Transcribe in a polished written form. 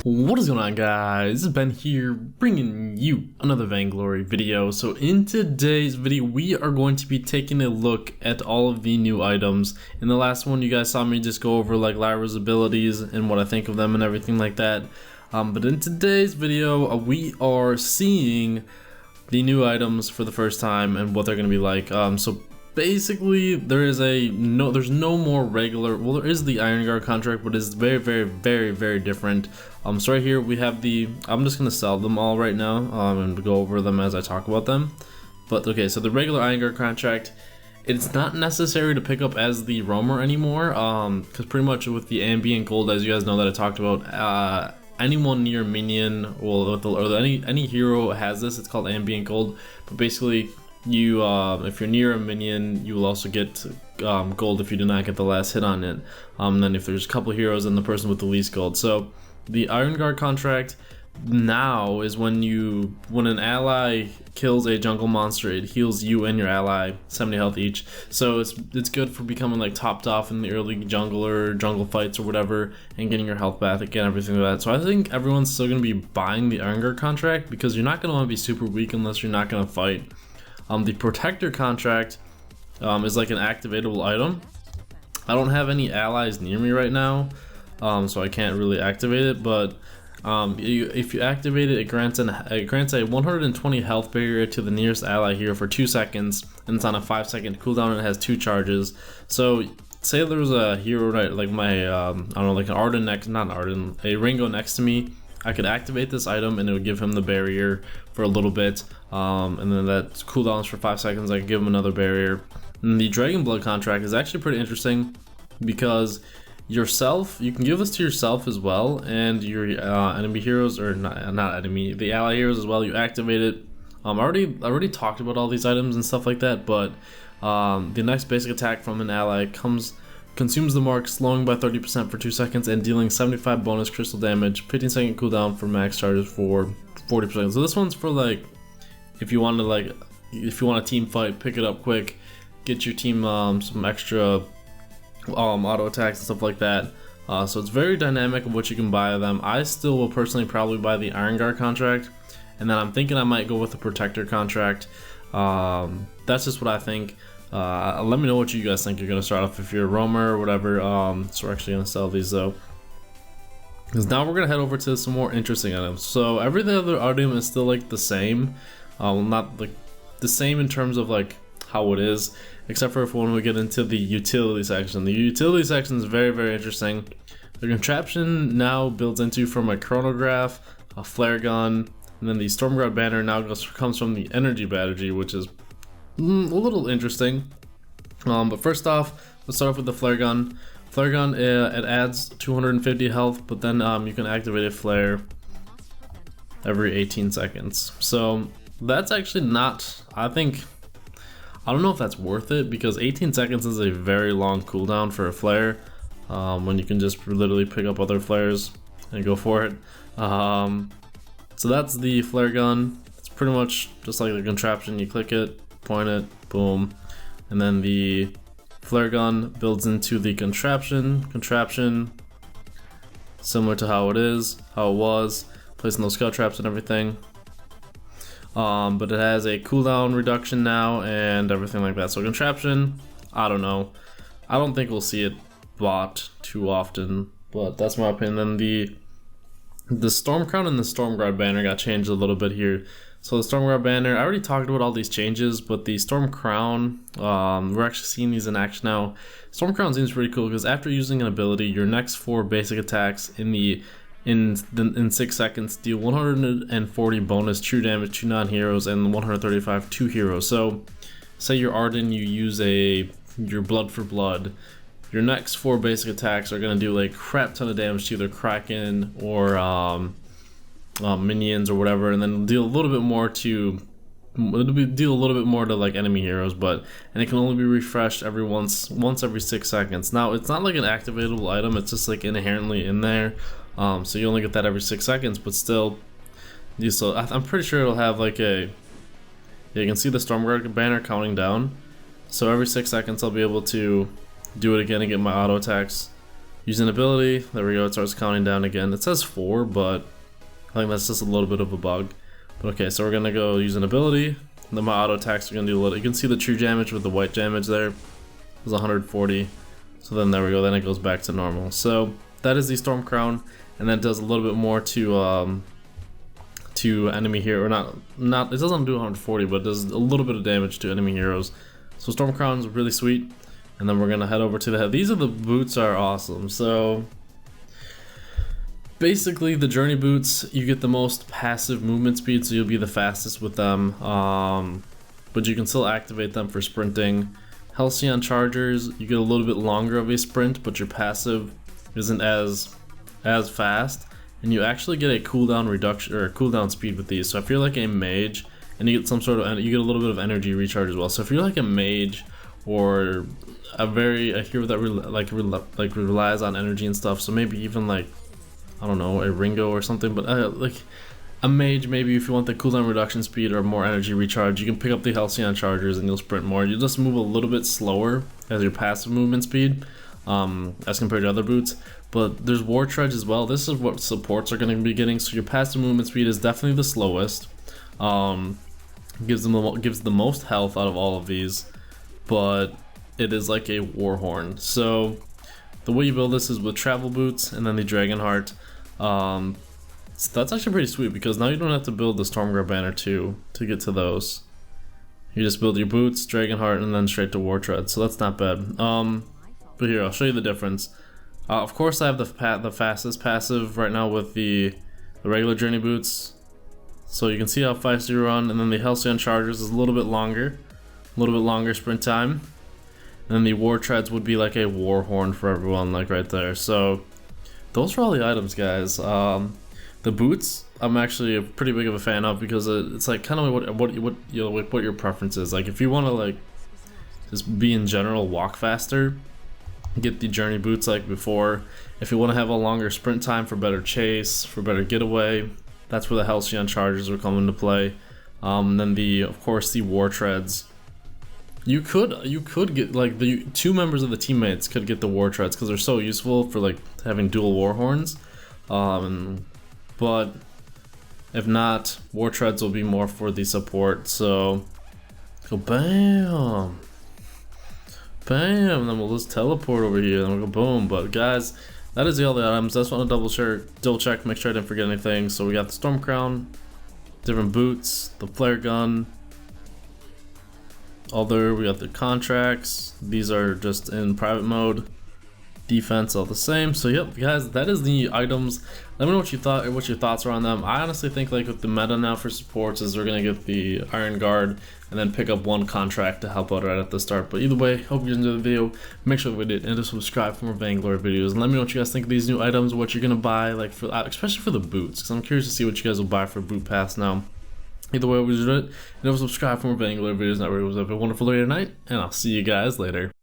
What is going on, guys? This is Ben here, bringing you another Vainglory video. So in today's video, we are going to be taking a look at all of the new items. In the last one, you guys saw me just go over like Lyra's abilities and what I think of them and everything like that. But in today's video, we are seeing the new items for the first time and what they're going to be like. So basically, there's no more regular. Well, there is the Iron Guard contract, but it's very different. So right here we have the. I'm just gonna sell them all right now, and go over them as I talk about them. But okay, so the regular Iron Guard contract, it's not necessary to pick up as the roamer anymore. Because pretty much with the ambient gold, as you guys know that I talked about, anyone near minion any hero has this. It's called ambient gold, but basically, you if you're near a minion, you will also get gold if you do not get the last hit on it. Then if there's a couple heroes, then the person with the least gold. So the Iron Guard contract now is when an ally kills a jungle monster, it heals you and your ally 70 health each. So it's good for becoming like topped off in the early jungle fights or whatever, and getting your health back again, everything like that. So I think everyone's still gonna be buying the Iron Guard contract because you're not gonna want to be super weak unless you're not gonna fight. The Protector contract is like an activatable item. I don't have any allies near me right now, so I can't really activate it, but if you activate it, it grants a 120 health barrier to the nearest ally hero for 2 seconds, and it's on a 5-second cooldown, and it has 2 charges. So say there was a hero right like my I don't know, like a Ringo next to me, I could activate this item and it would give him the barrier for a little bit, and then that cooldowns for 5 seconds. I could give him another barrier. And the Dragon Blood contract is actually pretty interesting because you can give this to yourself as well, and your enemy heroes, or not enemy, the ally heroes as well. You activate it. I already talked about all these items and stuff like that, but the next basic attack from an ally consumes the mark, slowing by 30% for 2 seconds and dealing 75 bonus crystal damage, 15-second cooldown for max charges for 40%. So this one's for like if you want a team fight, pick it up quick, get your team some extra auto attacks and stuff like that. So it's very dynamic of what you can buy of them. I still will personally probably buy the Iron Guard contract, and then I'm thinking I might go with the Protector contract. That's just what I think. Let me know what you guys think you're gonna start off if you're a roamer or whatever. So we're actually gonna sell these though, because now we're gonna head over to some more interesting items. So every other item is still like the same, not like the same in terms of like how it is, except for when we get into the utility section. The utility section is very interesting. The contraption now builds into from a chronograph, a flare gun, and then the Stormguard banner now comes from the energy battery, which is a little interesting. But first off, let's start off with the flare gun. Flare gun, it adds 250 health, but then you can activate a flare every 18 seconds. So that's actually not, I don't know if that's worth it, because 18 seconds is a very long cooldown for a flare, when you can just literally pick up other flares and go for it. So that's the flare gun. It's pretty much just like the contraption. You click it, point it, boom, and then the flare gun builds into the contraption, similar to how it was, placing those scout traps and everything. But it has a cooldown reduction now and everything like that. So contraption, I don't know. I don't think we'll see it bought too often, but that's my opinion. Then the Storm Crown and the Stormguard banner got changed a little bit here. So the Stormguard banner, I already talked about all these changes, but the Storm Crown, we're actually seeing these in action now. Storm Crown seems pretty cool because after using an ability, your next 4 basic attacks in 6 seconds deal 140 bonus true damage to non-heroes and 135 to heroes. So say you're Arden, you use your blood for blood, your next 4 basic attacks are going to do like crap ton of damage to either Kraken or minions or whatever, and then deal a little bit more to like enemy heroes, and it can only be refreshed once every 6 seconds. Now it's not like an activatable item, it's just like inherently in there. So you only get that every 6 seconds, but still, I'm pretty sure it'll have like you can see the Stormguard banner counting down. So every 6 seconds I'll be able to do it again and get my auto attacks Use an ability. There we go. It starts counting down again. It says 4, but I think that's just a little bit of a bug. But okay, so we're gonna go use an ability. And then my auto attacks are gonna do a little. You can see the true damage with the white damage there. It was 140. So then there we go. Then it goes back to normal. So that is the Storm Crown, and that does a little bit more to enemy hero. Or not. It doesn't do 140, but it does a little bit of damage to enemy heroes. So Storm Crown is really sweet. And then we're gonna head over to the head. These are the boots are awesome. So basically the journey boots, you get the most passive movement speed, so you'll be the fastest with them. But you can still activate them for sprinting. Halcyon Chargers, you get a little bit longer of a sprint, but your passive isn't as fast. And you actually get a cooldown reduction or cooldown speed with these. So if you're like a mage and you get some sort of, you get a little bit of energy recharge as well. So if you're like a mage or a hero that relies on energy and stuff, so maybe even like, I don't know, a Ringo or something, but like a mage, maybe if you want the cooldown reduction speed or more energy recharge, you can pick up the Halcyon Chargers and you'll sprint more. You'll just move a little bit slower as your passive movement speed as compared to other boots. But there's War Treads as well. This is what supports are going to be getting, so your passive movement speed is definitely the slowest. Gives the most health out of all of these, but it is like a war horn. So the way you build this is with travel boots and then the Dragon Heart. So that's actually pretty sweet because now you don't have to build the Stormguard banner too to get to those. You just build your boots, Dragon Heart, and then straight to War Tread. So that's not bad. But here I'll show you the difference. Of course, I have the fastest passive right now with the regular journey boots. So you can see how fast you run, and then the Halcyon Chargers is a little bit longer sprint time. And then the War Treads would be like a war horn for everyone, like right there. So those are all the items, guys. The boots, I'm actually pretty big of a fan of because it's like kind of what your preference is. Like if you want to like just be in general walk faster, get the journey boots like before. If you want to have a longer sprint time for better chase, for better getaway, that's where the Halcyon Chargers will come into play. Then of course the War Treads. You could get like the 2 members of the teammates could get the War Treads because they're so useful for like having dual war horns. But if not, War Treads will be more for the support. So go bam, bam, and then we'll just teleport over here and we'll go boom. But guys, that is all the items. I just want to double check, make sure I didn't forget anything. So we got the Storm Crown, different boots, the flare gun. We got the contracts. These are just in private mode. Defense all the same. So yep, guys, that is the items. Let me know what you thought or what your thoughts are on them. I honestly think like with the meta now for supports is we're gonna get the Iron Guard and then pick up one contract to help out right at the start. But either way, hope you enjoyed the video. Make sure we did and to subscribe for more Vainglory videos. And let me know what you guys think of these new items, what you're gonna buy, like for especially for the boots, because I'm curious to see what you guys will buy for boot pass now. Either way, we did it. And subscribe for more Vainglory videos. Not really. Have a wonderful day tonight, and I'll see you guys later.